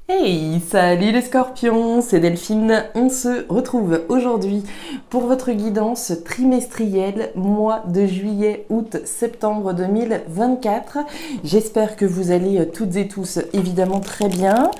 Hey, salut les scorpions, c'est Delphine. On se retrouve aujourd'hui pour votre guidance trimestrielle, mois de juillet, août, septembre 2024. J'espère que vous allez toutes et tous évidemment très bien.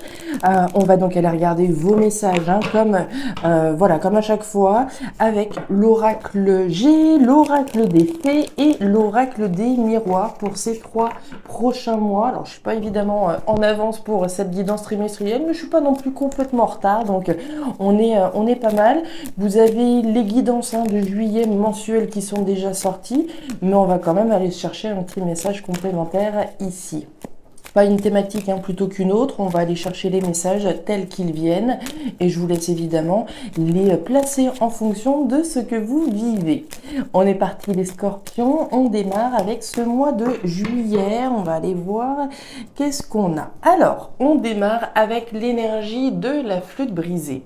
On va donc aller regarder vos messages, comme à chaque fois, avec l'oracle G, l'oracle des fées et l'oracle des miroirs pour ces 3 prochains mois. Alors je suis pas évidemment en avance pour cette guidance trimestrielle, mais je suis pas non plus complètement en retard, donc on est pas mal. Vous avez les guidances de juillet mensuelles qui sont déjà sorties, mais on va quand même aller chercher un petit message complémentaire ici. Pas une thématique plutôt qu'une autre, on va aller chercher les messages tels qu'ils viennent et je vous laisse évidemment les placer en fonction de ce que vous vivez. On est parti les scorpions, on démarre avec ce mois de juillet, on va aller voir qu'est-ce qu'on a. Alors, on démarre avec l'énergie de la flûte brisée.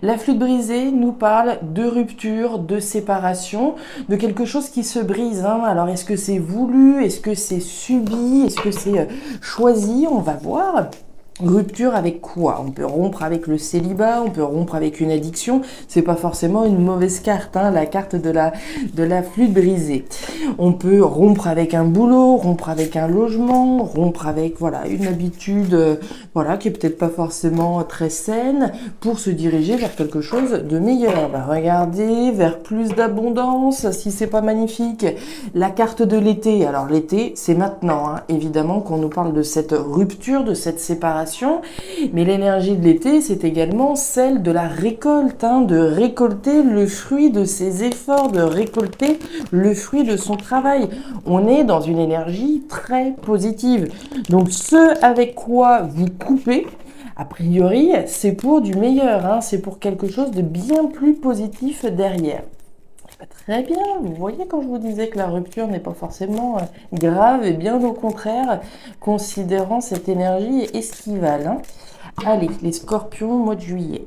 La flûte brisée nous parle de rupture, de séparation, de quelque chose qui se brise. Alors, est-ce que c'est voulu? Est-ce que c'est subi? Est-ce que c'est choisi? On va voir. Rupture avec quoi? On peut rompre avec le célibat, on peut rompre avec une addiction. C'est pas forcément une mauvaise carte, la carte de la flûte brisée. On peut rompre avec un boulot, rompre avec un logement, rompre avec une habitude qui est peut-être pas forcément très saine pour se diriger vers quelque chose de meilleur. On va regarder vers plus d'abondance, si c'est pas magnifique. La carte de l'été. Alors l'été, c'est maintenant, évidemment qu'on nous parle de cette rupture, de cette séparation. Mais l'énergie de l'été, c'est également celle de la récolte, de récolter le fruit de ses efforts, de récolter le fruit de son travail. On est dans une énergie très positive. Donc ce avec quoi vous coupez, a priori, c'est pour du meilleur, c'est pour quelque chose de bien plus positif derrière. Très bien, vous voyez quand je vous disais que la rupture n'est pas forcément grave, et bien au contraire, considérant cette énergie estivale. Allez, les scorpions, mois de juillet.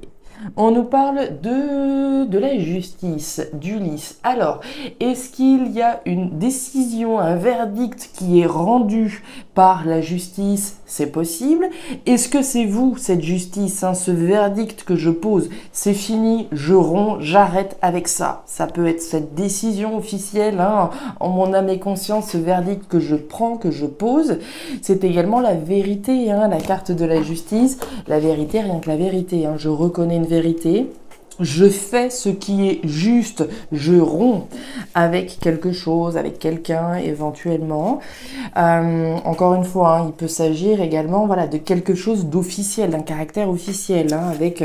On nous parle de la justice, d'Ulysse. Alors, est-ce qu'il y a une décision, un verdict qui est rendu par la justice? C'est possible. Est-ce que c'est vous, cette justice, ce verdict que je pose? C'est fini, je romps, j'arrête avec ça. Ça peut être cette décision officielle, en mon âme et conscience, ce verdict que je prends, que je pose. C'est également la vérité, la carte de la justice. La vérité, rien que la vérité. Je reconnais une vérité. Je fais ce qui est juste, je romps avec quelque chose, avec quelqu'un éventuellement. Encore une fois, il peut s'agir également de quelque chose d'officiel, d'un caractère officiel, avec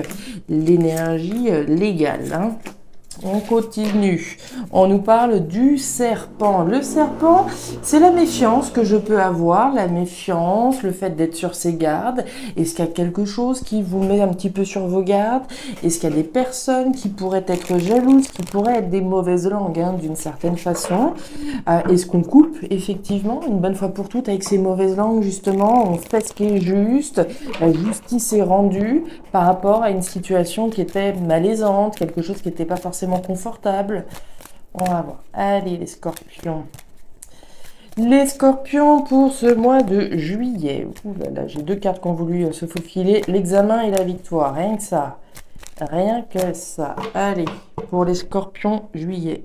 l'énergie légale. On continue. On nous parle du serpent. Le serpent, c'est la méfiance que je peux avoir, la méfiance, le fait d'être sur ses gardes. Est-ce qu'il y a quelque chose qui vous met un petit peu sur vos gardes? Est-ce qu'il y a des personnes qui pourraient être jalouses, qui pourraient être des mauvaises langues d'une certaine façon? Est-ce qu'on coupe effectivement une bonne fois pour toutes avec ces mauvaises langues justement? On fait ce qui est juste, la justice est rendue par rapport à une situation qui était malaisante, quelque chose qui n'était pas forcément confortable. On va voir. Allez les scorpions. Les scorpions pour ce mois de juillet. Ouh là là, j'ai 2 cartes qui ont voulu se faufiler. L'examen et la victoire. Rien que ça. Rien que ça. Allez, pour les scorpions, juillet.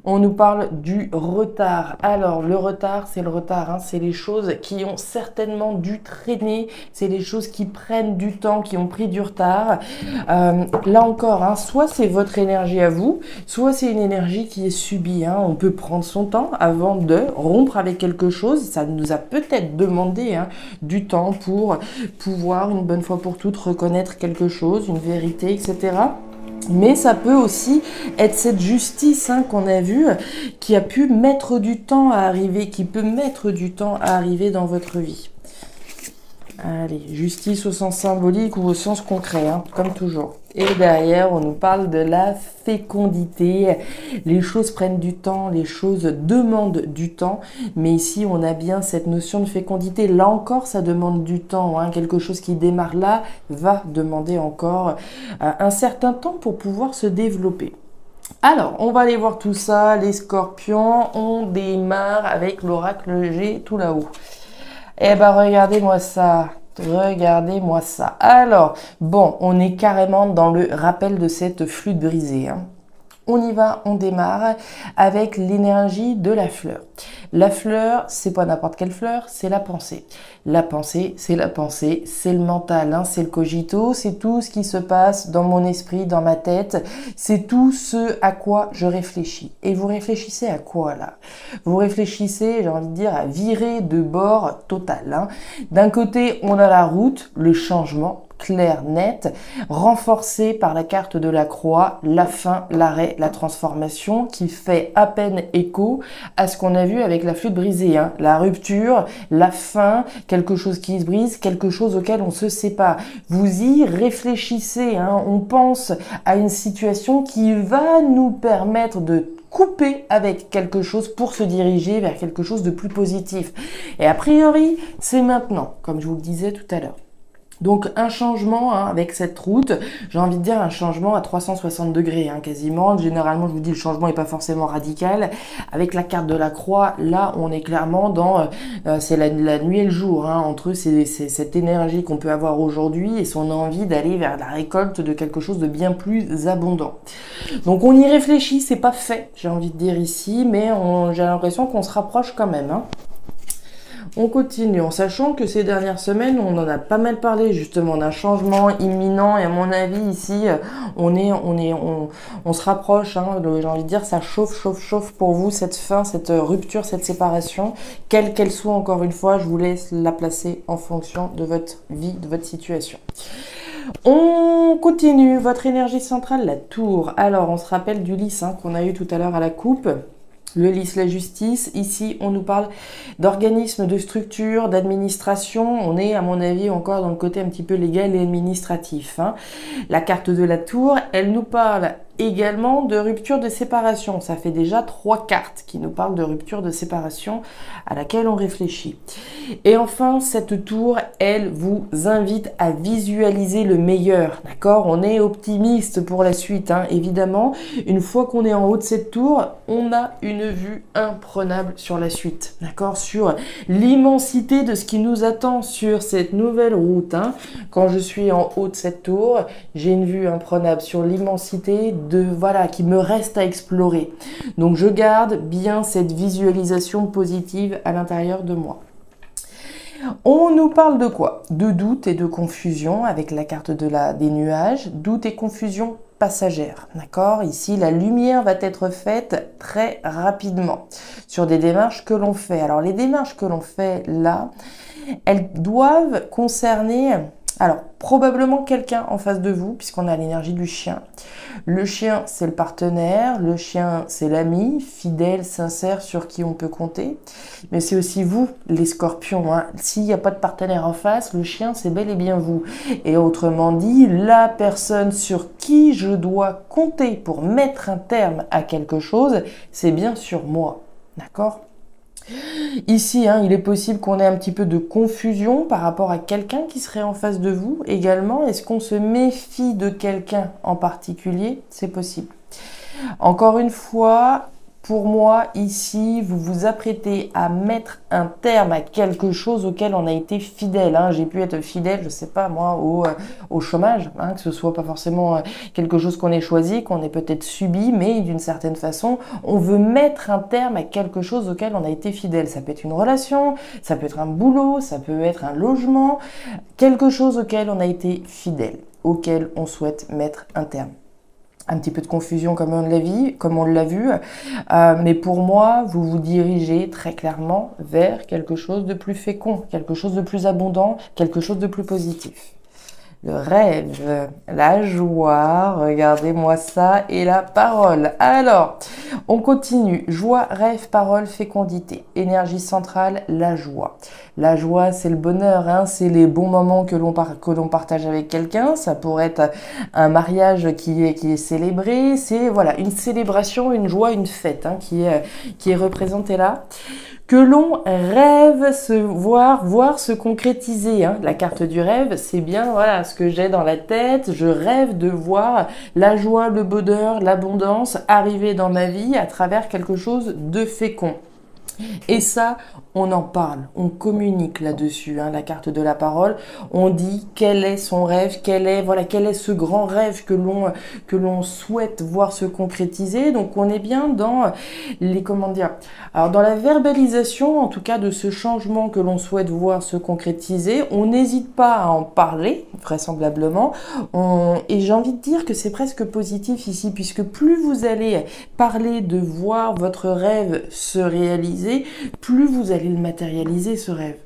On nous parle du retard. Alors, le retard, c'est le retard. C'est les choses qui ont certainement dû traîner. C'est les choses qui prennent du temps, qui ont pris du retard. Là encore, soit c'est votre énergie à vous, soit c'est une énergie qui est subie. On peut prendre son temps avant de rompre avec quelque chose. Ça nous a peut-être demandé du temps pour pouvoir, une bonne fois pour toutes, reconnaître quelque chose, une vérité, etc. Mais ça peut aussi être cette justice qu'on a vue qui a pu mettre du temps à arriver, qui peut mettre du temps à arriver dans votre vie. Allez, justice au sens symbolique ou au sens concret, comme toujours. Et derrière, on nous parle de la fécondité. Les choses prennent du temps, les choses demandent du temps. Mais ici, on a bien cette notion de fécondité. Là encore, ça demande du temps. Quelque chose qui démarre là va demander encore un certain temps pour pouvoir se développer. Alors, on va aller voir tout ça. Les scorpions, on démarre avec l'oracle G tout là-haut. Eh ben, regardez-moi ça. Regardez-moi ça. Alors, bon, on est carrément dans le rappel de cette flûte brisée, hein. On y va, on démarre avec l'énergie de la fleur. La fleur, c'est pas n'importe quelle fleur, c'est la pensée. La pensée, c'est la pensée, c'est le mental, hein, c'est le cogito, c'est tout ce qui se passe dans mon esprit, dans ma tête, c'est tout ce à quoi je réfléchis. Et vous réfléchissez à quoi là? Vous réfléchissez, j'ai envie de dire, à virer de bord total, hein. D'un côté, on a la route, le changement, clair, net, renforcé par la carte de la croix, la fin, l'arrêt, la transformation, qui fait à peine écho à ce qu'on a vu avec la flûte brisée, hein. La rupture, la fin, quelque chose qui se brise, quelque chose auquel on se sépare. Vous y réfléchissez, hein. On pense à une situation qui va nous permettre de couper avec quelque chose pour se diriger vers quelque chose de plus positif. Et a priori, c'est maintenant, comme je vous le disais tout à l'heure. Donc un changement, hein, avec cette route, j'ai envie de dire un changement à 360 degrés, hein, quasiment. Généralement, je vous dis, le changement n'est pas forcément radical. Avec la carte de la croix, là, on est clairement dans, c'est la nuit et le jour, hein, entre c'est cette énergie qu'on peut avoir aujourd'hui et son envie d'aller vers la récolte de quelque chose de bien plus abondant. Donc on y réfléchit, c'est pas fait, j'ai envie de dire ici, mais j'ai l'impression qu'on se rapproche quand même, hein. On continue en sachant que ces dernières semaines, on en a pas mal parlé justement d'un changement imminent et à mon avis ici, on se rapproche, hein, j'ai envie de dire, ça chauffe pour vous cette fin, cette rupture, cette séparation, quelle qu'elle soit encore une fois, je vous laisse la placer en fonction de votre vie, de votre situation. On continue, votre énergie centrale, la tour. Alors, on se rappelle du lys, hein, qu'on a eu tout à l'heure à la coupe. Le lys, la justice. Ici, on nous parle d'organismes, de structures, d'administration. On est, à mon avis, encore dans le côté un petit peu légal et administratif, hein. La carte de la tour, elle nous parle également de rupture de séparation. Ça fait déjà 3 cartes qui nous parlent de rupture de séparation à laquelle on réfléchit. Et enfin, cette tour, elle vous invite à visualiser le meilleur, d'accord? On est optimiste pour la suite, hein, évidemment. Une fois qu'on est en haut de cette tour, on a une vue imprenable sur la suite, d'accord? Sur l'immensité de ce qui nous attend sur cette nouvelle route, hein. Quand je suis en haut de cette tour, j'ai une vue imprenable sur l'immensité voilà, qui me reste à explorer. Donc je garde bien cette visualisation positive à l'intérieur de moi. On nous parle de quoi? De doute et de confusion avec la carte des nuages. Doute et confusion passagère, d'accord? Ici, la lumière va être faite très rapidement sur des démarches que l'on fait. Alors les démarches que l'on fait là, elles doivent concerner... Alors, probablement quelqu'un en face de vous, puisqu'on a l'énergie du chien. Le chien, c'est le partenaire. Le chien, c'est l'ami, fidèle, sincère, sur qui on peut compter. Mais c'est aussi vous, les scorpions, hein. S'il n'y a pas de partenaire en face, le chien, c'est bel et bien vous. Et autrement dit, la personne sur qui je dois compter pour mettre un terme à quelque chose, c'est bien sûr moi. D'accord ? Ici, hein, il est possible qu'on ait un petit peu de confusion par rapport à quelqu'un qui serait en face de vous également. Est-ce qu'on se méfie de quelqu'un en particulier? C'est possible. Encore une fois, pour moi, ici, vous vous apprêtez à mettre un terme à quelque chose auquel on a été fidèle, hein. J'ai pu être fidèle, je sais pas moi, au chômage, hein, que ce soit pas forcément quelque chose qu'on ait choisi, qu'on ait peut-être subi, mais d'une certaine façon, on veut mettre un terme à quelque chose auquel on a été fidèle. Ça peut être une relation, ça peut être un boulot, ça peut être un logement, quelque chose auquel on a été fidèle, auquel on souhaite mettre un terme. Un petit peu de confusion comme on l'a vu, mais pour moi, vous vous dirigez très clairement vers quelque chose de plus fécond, quelque chose de plus abondant, quelque chose de plus positif. Le rêve, la joie, regardez-moi ça, et la parole. Alors, on continue. Joie, rêve, parole, fécondité. Énergie centrale, la joie. La joie, c'est le bonheur, hein, c'est les bons moments que l'on partage avec quelqu'un. Ça pourrait être un mariage qui est célébré. C'est voilà une célébration, une joie, une fête, hein, qui est représentée là. Que l'on rêve voir se concrétiser, hein. La carte du rêve, c'est bien voilà ce que j'ai dans la tête. Je rêve de voir la joie, le bonheur, l'abondance arriver dans ma vie à travers quelque chose de fécond. Et ça, on en parle, on communique là-dessus, hein, la carte de la parole. On dit quel est son rêve, quel est ce grand rêve que l'on souhaite voir se concrétiser. Donc on est bien dans alors dans la verbalisation, en tout cas de ce changement que l'on souhaite voir se concrétiser. On n'hésite pas à en parler, vraisemblablement. Et j'ai envie de dire que c'est presque positif ici, puisque plus vous allez parler de voir votre rêve se réaliser, plus vous allez le matérialiser, ce rêve.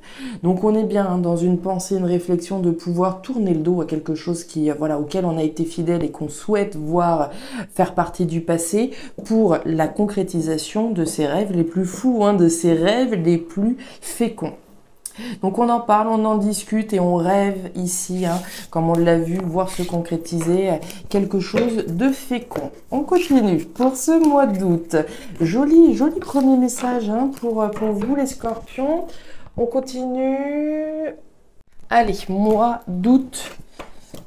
Donc on est bien dans une pensée, une réflexion de pouvoir tourner le dos à quelque chose auquel on a été fidèle et qu'on souhaite voir faire partie du passé pour la concrétisation de ses rêves les plus fous, de ses rêves les plus féconds. Donc on en parle, on en discute et on rêve ici, comme on l'a vu, voir se concrétiser quelque chose de fécond. On continue pour ce mois d'août. Joli premier message pour vous les scorpions. On continue. Allez, mois d'août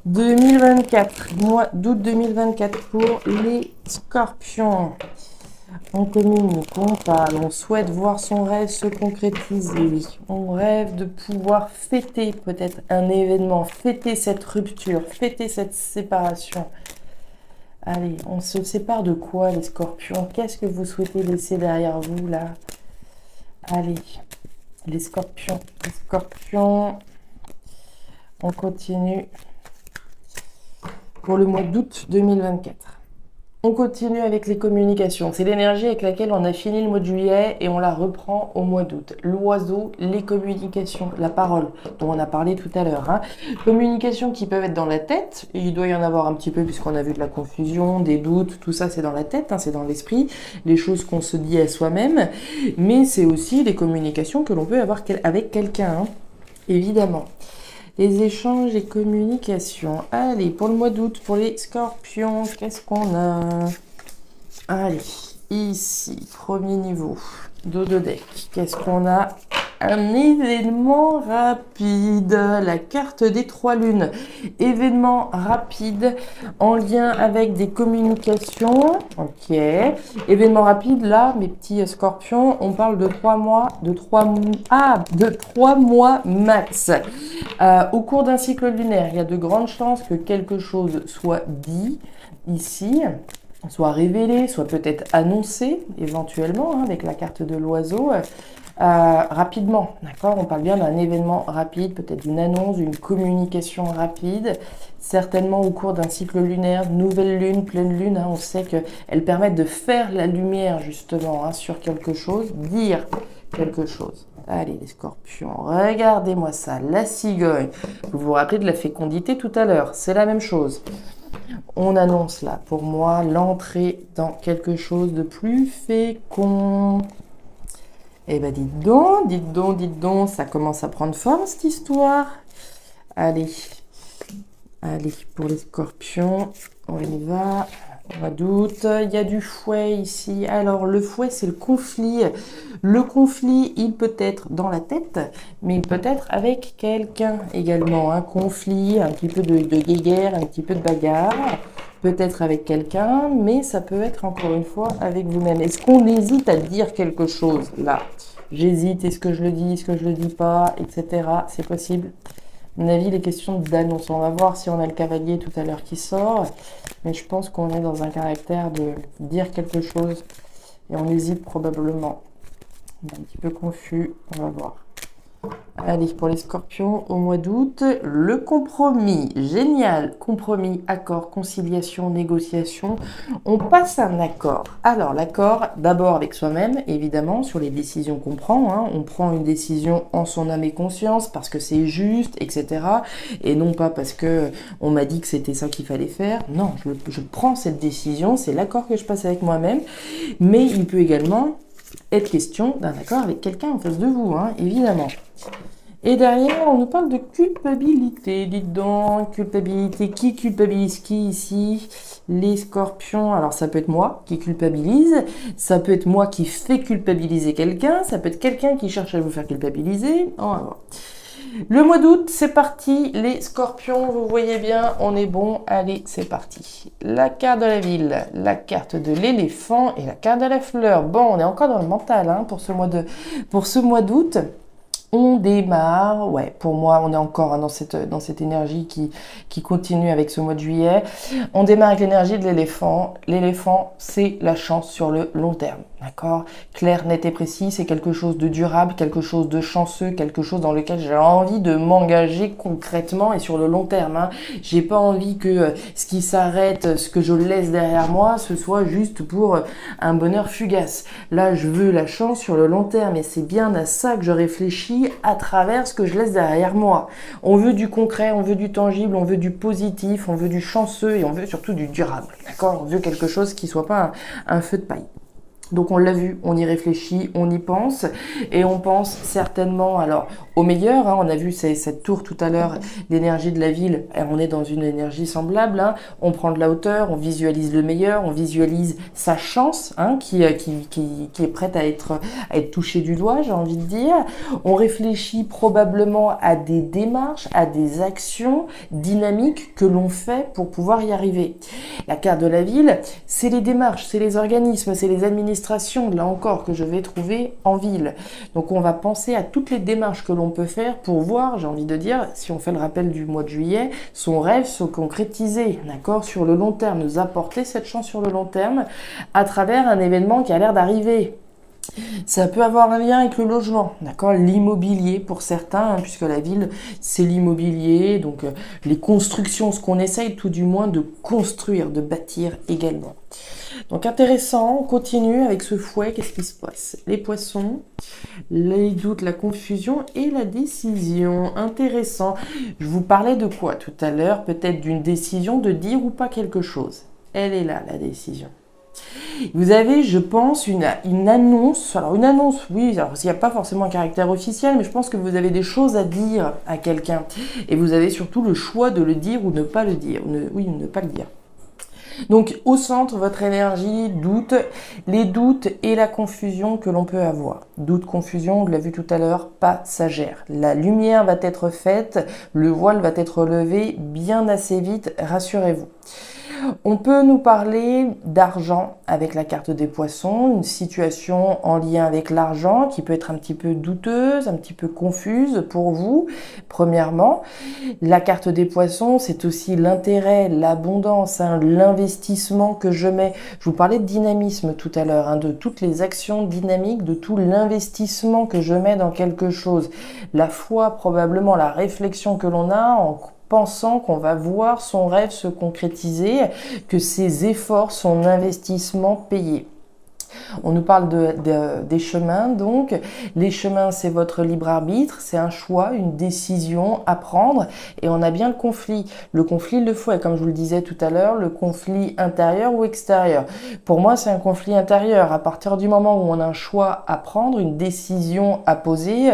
2024. Mois d'août 2024 pour les scorpions. On communique, on parle, on souhaite voir son rêve se concrétiser. On rêve de pouvoir fêter peut-être un événement, fêter cette rupture, fêter cette séparation. Allez, on se sépare de quoi les scorpions? Qu'est-ce que vous souhaitez laisser derrière vous là? Allez, les scorpions, on continue pour le mois d'août 2024. On continue avec les communications. C'est l'énergie avec laquelle on a fini le mois de juillet et on la reprend au mois d'août. L'oiseau, les communications, la parole dont on a parlé tout à l'heure. Communications qui peuvent être dans la tête. Et il doit y en avoir un petit peu puisqu'on a vu de la confusion, des doutes, tout ça c'est dans la tête, c'est dans l'esprit. Les choses qu'on se dit à soi-même. Mais c'est aussi les communications que l'on peut avoir avec quelqu'un, évidemment. Les échanges et communications. Allez, pour le mois d'août, pour les scorpions, qu'est-ce qu'on a? Allez, ici, premier niveau, dos de deck. Qu'est-ce qu'on a? Un événement rapide, la carte des 3 lunes. Événement rapide en lien avec des communications. Ok. Événement rapide, là, mes petits scorpions, on parle de 3 mois, de 3 mois max. Au cours d'un cycle lunaire, il y a de grandes chances que quelque chose soit dit ici, soit révélé, soit peut-être annoncé éventuellement avec la carte de l'oiseau. Rapidement, d'accord? On parle bien d'un événement rapide, peut-être d'une annonce, d'une communication rapide, certainement au cours d'un cycle lunaire, nouvelle lune, pleine lune, on sait qu'elles permettent de faire la lumière justement sur quelque chose, dire quelque chose. Allez les scorpions, regardez-moi ça, la cigogne. Vous vous rappelez de la fécondité tout à l'heure, c'est la même chose. On annonce là, pour moi, l'entrée dans quelque chose de plus fécond. Eh ben dites donc, ça commence à prendre forme cette histoire. Allez, pour les scorpions, on y va. Mois d'août, il y a du fouet ici. Alors le fouet, c'est le conflit. Le conflit, il peut être dans la tête, mais il peut être avec quelqu'un également. Un conflit, un petit peu de guéguerre, un petit peu de bagarre. Peut-être avec quelqu'un, mais ça peut être encore une fois avec vous-même. Est-ce qu'on hésite à dire quelque chose là? J'hésite, est-ce que je le dis, est-ce que je le dis pas, etc. C'est possible. À mon avis, les questions d'annonce. On va voir si on a le cavalier tout à l'heure qui sort. Mais je pense qu'on est dans un caractère de dire quelque chose. Et on hésite probablement. On est un petit peu confus. On va voir. Allez, pour les scorpions, au mois d'août, le compromis. Génial. Compromis, accord, conciliation, négociation. On passe un accord. Alors, l'accord, d'abord avec soi-même, évidemment, sur les décisions qu'on prend. On prend une décision en son âme et conscience parce que c'est juste, etc. Et non pas parce que on m'a dit que c'était ça qu'il fallait faire. Non, je prends cette décision. C'est l'accord que je passe avec moi-même. Mais il peut également être question d'un accord avec quelqu'un en face de vous, évidemment. Et derrière, on nous parle de culpabilité. Dites donc, culpabilité. Qui culpabilise qui ici? Les scorpions. Alors, ça peut être moi qui culpabilise. Ça peut être moi qui fais culpabiliser quelqu'un. Ça peut être quelqu'un qui cherche à vous faire culpabiliser. On va voir. Le mois d'août, c'est parti, les scorpions, vous voyez bien, on est bon, allez, c'est parti. La carte de la ville, la carte de l'éléphant et la carte de la fleur. Bon, on est encore dans le mental hein, pour ce mois d'août. On démarre, ouais, pour moi, on est encore hein, dans cette énergie qui continue avec ce mois de juillet. On démarre avec l'énergie de l'éléphant. L'éléphant, c'est la chance sur le long terme, d'accord? Clair, net et précis, c'est quelque chose de durable, quelque chose de chanceux, quelque chose dans lequel j'ai envie de m'engager concrètement et sur le long terme. Hein. J'ai pas envie que ce qui s'arrête, ce que je laisse derrière moi, ce soit juste pour un bonheur fugace. Là, je veux la chance sur le long terme et c'est bien à ça que je réfléchis à travers ce que je laisse derrière moi. On veut du concret, on veut du tangible, on veut du positif, on veut du chanceux et on veut surtout du durable. D'accord? On veut quelque chose qui soit pas un feu de paille. Donc on l'a vu, on y réfléchit, on y pense et on pense certainement alors au meilleur. Hein, on a vu cette tour tout à l'heure, l'énergie de la ville, on est dans une énergie semblable. Hein, on prend de la hauteur, on visualise le meilleur, on visualise sa chance hein, qui est prête à être touchée du doigt, j'ai envie de dire. On réfléchit probablement à des démarches, à des actions dynamiques que l'on fait pour pouvoir y arriver. La carte de la ville, c'est les démarches, c'est les organismes, c'est les administrations, là encore, que je vais trouver en ville. Donc on va penser à toutes les démarches que l'on peut faire pour voir, j'ai envie de dire, si on fait le rappel du mois de juillet, son rêve se concrétiser, d'accord, sur le long terme, nous apporter cette chance sur le long terme à travers un événement qui a l'air d'arriver. Ça peut avoir un lien avec le logement, d'accord, l'immobilier pour certains, hein, puisque la ville, c'est l'immobilier, donc les constructions, ce qu'on essaye tout du moins de construire, de bâtir également. Donc intéressant, on continue avec ce fouet, qu'est-ce qui se passe? Les poissons, les doutes, la confusion et la décision. Intéressant. Je vous parlais de quoi tout à l'heure? Peut-être d'une décision de dire ou pas quelque chose. Elle est là, la décision. Vous avez, je pense, une annonce. Alors une annonce, oui, alors il n'y a pas forcément un caractère officiel, mais je pense que vous avez des choses à dire à quelqu'un. Et vous avez surtout le choix de le dire ou ne pas le dire. Oui, ou ne pas le dire. Donc au centre, votre énergie, doute, les doutes et la confusion que l'on peut avoir. Doute, confusion, on l'a vu tout à l'heure, passagère. La lumière va être faite, le voile va être levé bien assez vite, rassurez-vous. On peut nous parler d'argent avec la carte des poissons, une situation en lien avec l'argent qui peut être un petit peu douteuse, un petit peu confuse pour vous. Premièrement, la carte des poissons, c'est aussi l'intérêt, l'abondance, hein, l'investissement que je mets. Je vous parlais de dynamisme tout à l'heure, hein, de toutes les actions dynamiques, de tout l'investissement que je mets dans quelque chose. La foi, probablement la réflexion que l'on a en pensant qu'on va voir son rêve se concrétiser, que ses efforts, son investissement payé. On nous parle des chemins, donc les chemins c'est votre libre arbitre, c'est un choix, une décision à prendre et on a bien le conflit le fouet, comme je vous le disais tout à l'heure, le conflit intérieur ou extérieur. Pour moi c'est un conflit intérieur, à partir du moment où on a un choix à prendre, une décision à poser,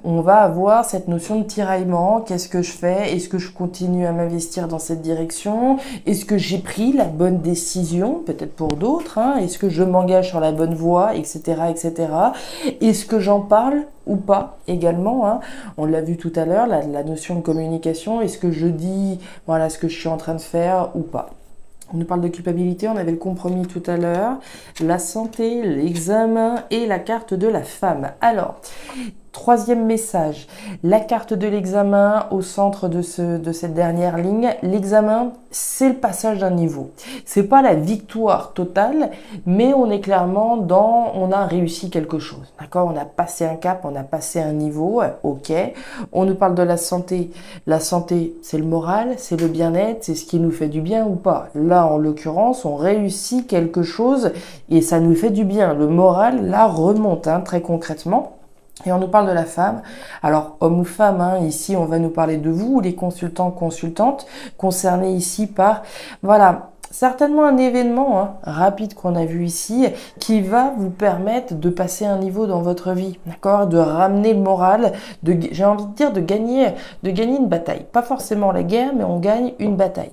on va avoir cette notion de tiraillement, qu'est-ce que je fais, est-ce que je continue à m'investir dans cette direction, est-ce que j'ai pris la bonne décision, peut-être pour d'autres, hein, est-ce que je m'engage sur la bonne voie, etc., etc. Est-ce que j'en parle ou pas également, hein? On l'a vu tout à l'heure, la notion de communication, est-ce que je dis, voilà, ce que je suis en train de faire ou pas? On nous parle de culpabilité, on avait le compromis tout à l'heure, la santé, l'examen et la carte de la femme. Alors, troisième message, la carte de l'examen au centre de cette dernière ligne. L'examen, c'est le passage d'un niveau. C'est pas la victoire totale, mais on est clairement on a réussi quelque chose. D'accord? On a passé un cap, on a passé un niveau. Ok. On nous parle de la santé. La santé, c'est le moral, c'est le bien-être, c'est ce qui nous fait du bien ou pas. Là, en l'occurrence, on réussit quelque chose et ça nous fait du bien. Le moral, là, remonte, hein, très concrètement. Et on nous parle de la femme. Alors, homme ou femme, hein, ici, on va nous parler de vous, les consultants, consultantes, concernés ici par, voilà, certainement un événement hein, rapide qu'on a vu ici, qui va vous permettre de passer un niveau dans votre vie, d'accord, de ramener le moral, j'ai envie de dire de gagner une bataille. Pas forcément la guerre, mais on gagne une bataille.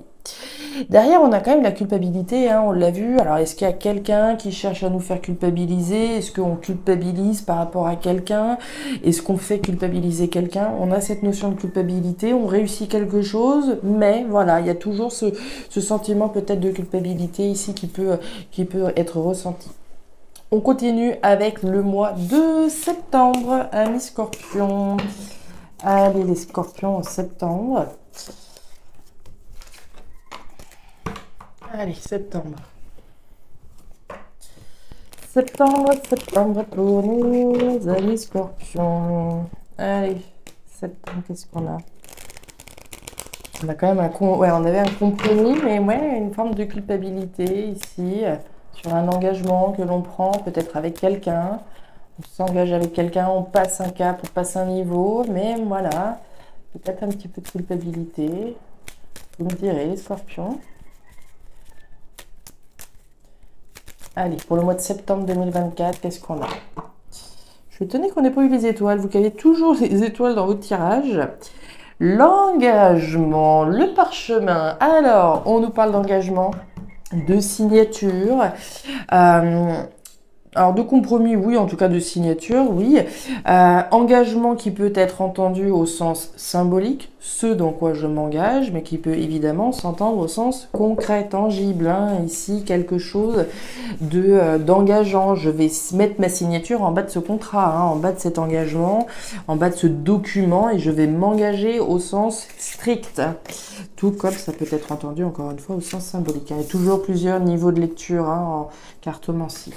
Derrière, on a quand même la culpabilité, hein, on l'a vu. Alors, est-ce qu'il y a quelqu'un qui cherche à nous faire culpabiliser? Est-ce qu'on culpabilise par rapport à quelqu'un? Est-ce qu'on fait culpabiliser quelqu'un? On a cette notion de culpabilité, on réussit quelque chose, mais voilà, il y a toujours ce sentiment peut-être de culpabilité ici qui peut être ressenti. On continue avec le mois de septembre, amis scorpions. Allez, les scorpions en septembre. Allez, septembre. Septembre pour nous, amis scorpions. Allez, septembre, qu'est-ce qu'on a? On a quand même ouais, on avait un compromis, mais ouais, une forme de culpabilité ici, sur un engagement que l'on prend, peut-être avec quelqu'un. On s'engage avec quelqu'un, on passe un cap, on passe un niveau, mais voilà, peut-être un petit peu de culpabilité. Vous me direz, les scorpions. Allez, pour le mois de septembre 2024, qu'est-ce qu'on a? Je suis étonnée qu'on n'ait pas eu les étoiles. Vous qui avez toujours les étoiles dans votre tirage. L'engagement, le parchemin. Alors, on nous parle d'engagement, de signature. Alors, de compromis, oui, en tout cas de signature, oui. Engagement qui peut être entendu au sens symbolique, ce dans quoi je m'engage, mais qui peut évidemment s'entendre au sens concret, tangible. Hein. Ici, quelque chose d'engageant. Je vais mettre ma signature en bas de ce contrat, hein, en bas de cet engagement, en bas de ce document, et je vais m'engager au sens strict. Tout comme ça peut être entendu, encore une fois, au sens symbolique. Il y a toujours plusieurs niveaux de lecture hein, en cartomancie.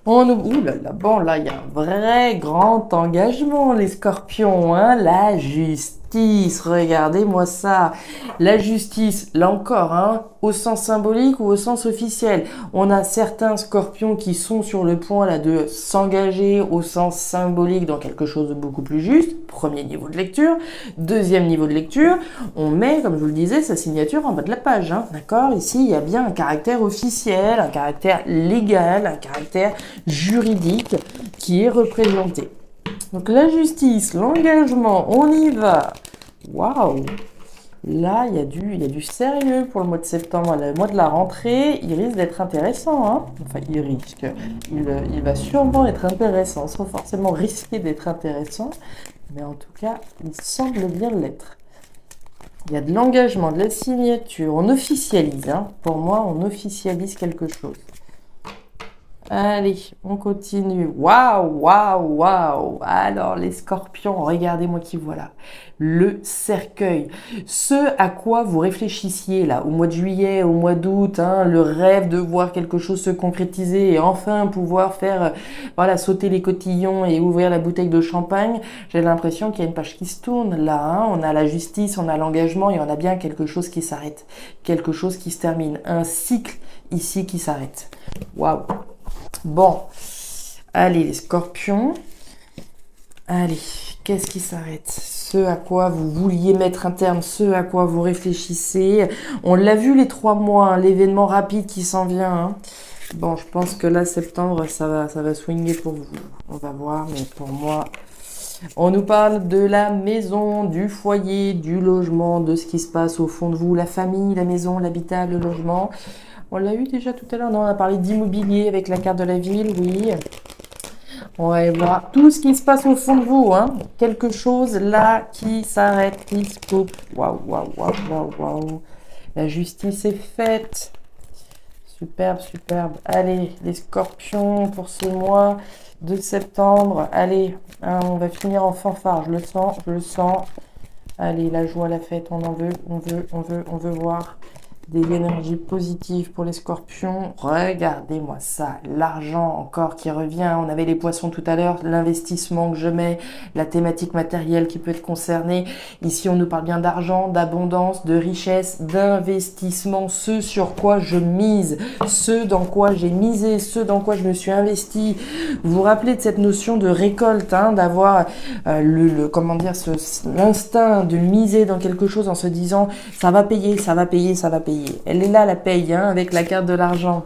Ouh là là, bon là, il y a un vrai grand engagement, les scorpions, hein, la justice, regardez-moi ça. La justice, là encore, hein, au sens symbolique ou au sens officiel. On a certains scorpions qui sont sur le point là de s'engager au sens symbolique dans quelque chose de beaucoup plus juste. Premier niveau de lecture. Deuxième niveau de lecture, on met, comme je vous le disais, sa signature en bas de la page, hein, d'accord? Ici, il y a bien un caractère officiel, un caractère légal, un caractère juridique qui est représenté. Donc la justice, l'engagement, on y va. Waouh! Là, il y a du sérieux pour le mois de septembre, le mois de la rentrée. Il risque d'être intéressant, hein. Enfin, il va sûrement être intéressant, sans forcément risquer d'être intéressant, mais en tout cas, il semble bien l'être. Il y a de l'engagement, de la signature, on officialise, hein. Pour moi, on officialise quelque chose. Allez, on continue. Waouh, waouh, waouh. Alors, les scorpions, regardez-moi qui voilà. Le cercueil. Ce à quoi vous réfléchissiez là, au mois de juillet, au mois d'août, hein, le rêve de voir quelque chose se concrétiser et enfin pouvoir faire, voilà, sauter les cotillons et ouvrir la bouteille de champagne. J'ai l'impression qu'il y a une page qui se tourne là. Hein. On a la justice, on a l'engagement et on a bien quelque chose qui s'arrête. Quelque chose qui se termine. Un cycle ici qui s'arrête. Waouh. Bon, allez les scorpions, allez, qu'est-ce qui s'arrête? Ce à quoi vous vouliez mettre un terme, ce à quoi vous réfléchissez. On l'a vu les 3 mois, hein, l'événement rapide qui s'en vient. Hein. Bon, je pense que là, septembre, ça va swinguer pour vous. On va voir, mais pour moi, on nous parle de la maison, du foyer, du logement, de ce qui se passe au fond de vous, la famille, la maison, l'habitat, le logement. On l'a eu déjà tout à l'heure, non, on a parlé d'immobilier avec la carte de la ville, oui. On va voir tout ce qui se passe au fond de vous, hein. Quelque chose là qui s'arrête, qui se coupe. Waouh, waouh, waouh, waouh, waouh. La justice est faite. Superbe, superbe. Allez, les scorpions pour ce mois de septembre. Allez, hein, on va finir en fanfare, je le sens, je le sens. Allez, la joie, la fête, on en veut, on veut voir des énergies positives pour les scorpions. Regardez-moi ça, l'argent encore qui revient. On avait les poissons tout à l'heure, l'investissement que je mets, la thématique matérielle qui peut être concernée. Ici, on nous parle bien d'argent, d'abondance, de richesse, d'investissement, ce sur quoi je mise, ce dans quoi j'ai misé, ce dans quoi je me suis investi. Vous vous rappelez de cette notion de récolte, hein, d'avoir comment dire, l'instinct de miser dans quelque chose en se disant ça va payer, ça va payer, ça va payer. Elle est là la paye, hein, avec la carte de l'argent.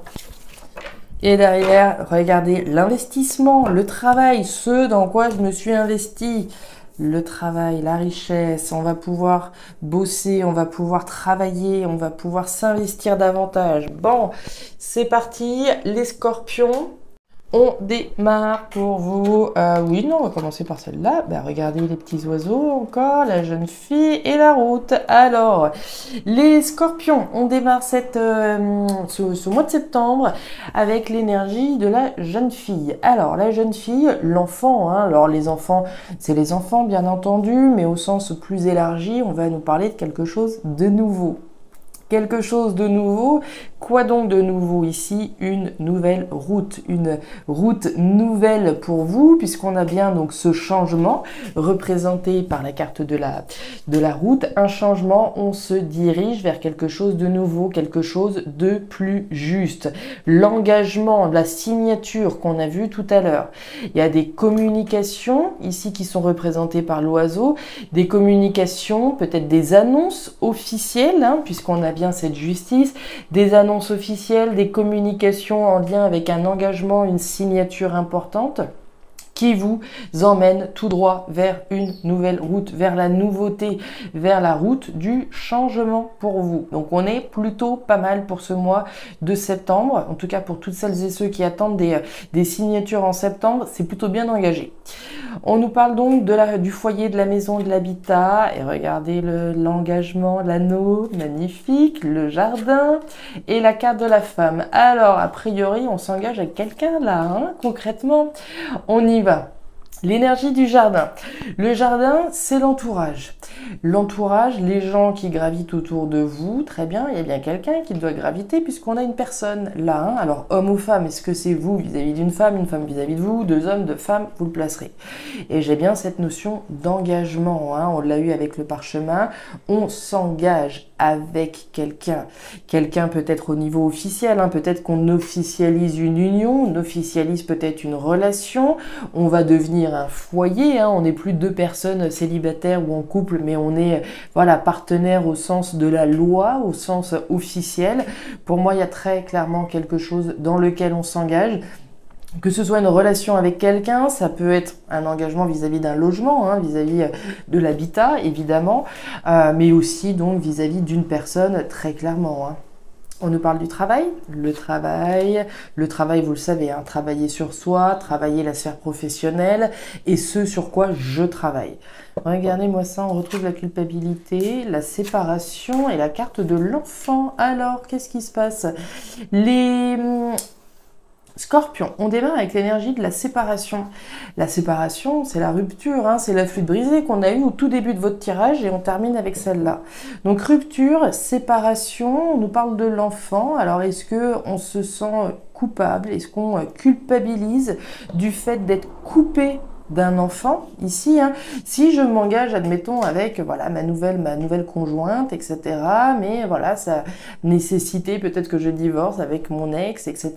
Et derrière, regardez l'investissement, le travail, ce dans quoi je me suis investi. le travail, la richesse, on va pouvoir bosser, on va pouvoir travailler, on va pouvoir s'investir davantage. Bon, c'est parti, les scorpions. On démarre pour vous. Oui, non, on va commencer par celle-là. Ben, regardez les petits oiseaux encore, la jeune fille et la route. Alors, les scorpions, on démarre ce mois de septembre avec l'énergie de la jeune fille. Alors, la jeune fille, l'enfant, hein, alors les enfants, c'est les enfants bien entendu, mais au sens plus élargi, on va nous parler de quelque chose de nouveau. Quelque chose de nouveau. Quoi donc de nouveau ici? Une nouvelle route, une route nouvelle pour vous, puisqu'on a bien donc ce changement représenté par la carte de la route. Un changement, on se dirige vers quelque chose de nouveau, quelque chose de plus juste. L'engagement, la signature qu'on a vu tout à l'heure. Il y a des communications ici qui sont représentées par l'oiseau, des communications, peut-être des annonces officielles, hein, puisqu'on a bien cette justice, des annonces officielles, des communications en lien avec un engagement, une signature importante qui vous emmène tout droit vers une nouvelle route, vers la nouveauté, vers la route du changement pour vous. Donc on est plutôt pas mal pour ce mois de septembre, en tout cas pour toutes celles et ceux qui attendent des signatures en septembre, c'est plutôt bien engagé. On nous parle donc du foyer, de la maison, de l'habitat, et regardez l'engagement, l'anneau, magnifique, le jardin, et la carte de la femme. Alors, a priori, on s'engage avec quelqu'un là, hein, concrètement, on y va. L'énergie du jardin. Le jardin, c'est l'entourage. L'entourage, les gens qui gravitent autour de vous, très bien, il y a bien quelqu'un qui doit graviter puisqu'on a une personne là. Hein. Alors, homme ou femme, est-ce que c'est vous vis-à-vis d'une femme, une femme vis-à-vis de vous, deux hommes, deux femmes, vous le placerez. Et j'ai bien cette notion d'engagement. Hein. On l'a eu avec le parchemin. On s'engage avec quelqu'un. Quelqu'un peut-être au niveau officiel, hein. Peut-être qu'on officialise une union, on officialise peut-être une relation, on va devenir un foyer, hein. On n'est plus deux personnes célibataires ou en couple, mais on est voilà, partenaire au sens de la loi, au sens officiel. Pour moi, il y a très clairement quelque chose dans lequel on s'engage. Que ce soit une relation avec quelqu'un, ça peut être un engagement vis-à-vis d'un logement, hein, vis-à-vis de l'habitat, évidemment, mais aussi donc vis-à-vis d'une personne, très clairement. Hein. On nous parle du travail. Le travail, vous le savez, hein, travailler sur soi, travailler la sphère professionnelle et ce sur quoi je travaille. Regardez-moi ça, on retrouve la culpabilité, la séparation et la carte de l'enfant. Alors, qu'est-ce qui se passe? Les Scorpion, on démarre avec l'énergie de la séparation. La séparation, c'est la rupture, hein, c'est la flûte brisée qu'on a eue au tout début de votre tirage et on termine avec celle-là. Donc rupture, séparation, on nous parle de l'enfant. Alors est-ce qu'on se sent coupable? Est-ce qu'on culpabilise du fait d'être coupé d'un enfant ici, hein. Si je m'engage, admettons, avec voilà ma nouvelle conjointe, etc. Mais voilà, ça nécessité peut-être que je divorce avec mon ex, etc.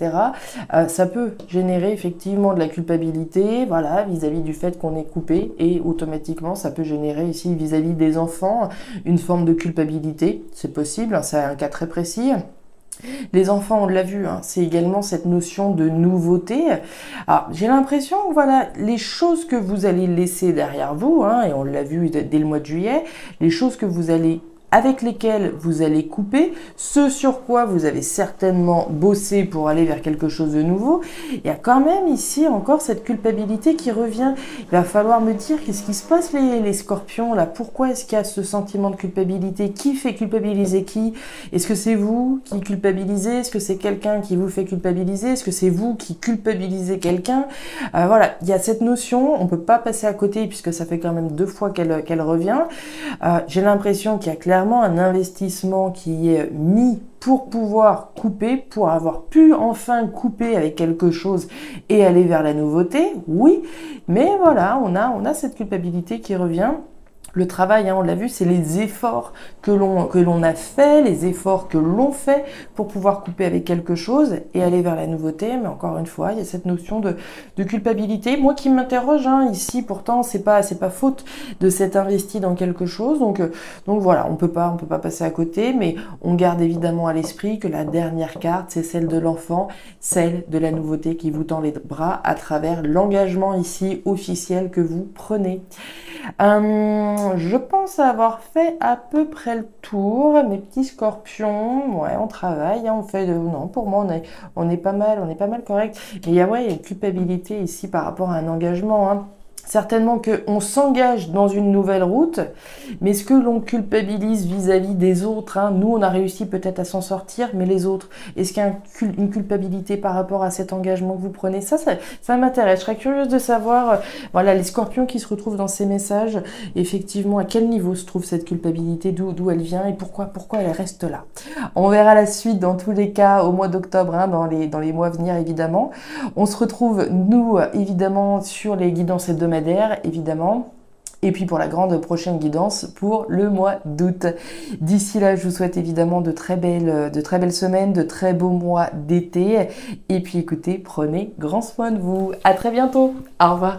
Ça peut générer effectivement de la culpabilité, voilà, vis-à-vis du fait qu'on est coupé, et automatiquement ça peut générer ici vis-à-vis des enfants une forme de culpabilité. C'est possible, hein, c'est un cas très précis. Les enfants, on l'a vu, hein, c'est également cette notion de nouveauté. Alors, j'ai l'impression que voilà, les choses que vous allez laisser derrière vous, hein, et on l'a vu dès le mois de juillet, les choses que vous allez avec lesquels vous allez couper, ce sur quoi vous avez certainement bossé pour aller vers quelque chose de nouveau, il y a quand même ici encore cette culpabilité qui revient. Il va falloir me dire qu'est-ce qui se passe les scorpions là, pourquoi est-ce qu'il y a ce sentiment de culpabilité? Qui fait culpabiliser qui? Est-ce que c'est vous qui culpabilisez? Est-ce que c'est quelqu'un qui vous fait culpabiliser? Est-ce que c'est vous qui culpabilisez quelqu'un? Voilà, il y a cette notion, on peut pas passer à côté puisque ça fait quand même 2 fois qu'elle revient. J'ai l'impression qu'il y a clairement un investissement qui est mis pour pouvoir couper, pour avoir pu enfin couper avec quelque chose et aller vers la nouveauté, oui, mais voilà, on a cette culpabilité qui revient. Le travail, hein, on l'a vu, c'est les efforts que l'on a fait, les efforts que l'on fait pour pouvoir couper avec quelque chose et aller vers la nouveauté. Mais encore une fois, il y a cette notion de culpabilité. Moi qui m'interroge, hein, ici, pourtant, c'est pas faute de s'être investi dans quelque chose. Donc voilà, on peut pas passer à côté, mais on garde évidemment à l'esprit que la dernière carte, c'est celle de l'enfant, celle de la nouveauté qui vous tend les bras à travers l'engagement ici officiel que vous prenez. Je pense avoir fait à peu près le tour, mes petits scorpions. Ouais, on travaille, hein, on fait non, pour moi on est pas mal, correct. Mais il y a une culpabilité ici par rapport à un engagement, hein. Certainement qu'on s'engage dans une nouvelle route, mais ce que l'on culpabilise vis-à-vis des autres, hein, nous on a réussi peut-être à s'en sortir, mais les autres, est-ce qu'il y a une culpabilité par rapport à cet engagement que vous prenez? Ça m'intéresse, je serais curieuse de savoir, voilà, les scorpions qui se retrouvent dans ces messages, effectivement, à quel niveau se trouve cette culpabilité, d'où elle vient et pourquoi elle reste là. On verra la suite dans tous les cas au mois d'octobre, hein, dans les mois à venir évidemment. On se retrouve, nous, évidemment, sur les guidances hebdomadaires, évidemment. Et puis pour la grande prochaine guidance pour le mois d'août. D'ici là, je vous souhaite évidemment de très belles semaines, de très beaux mois d'été. Et puis écoutez, prenez grand soin de vous. À très bientôt. Au revoir.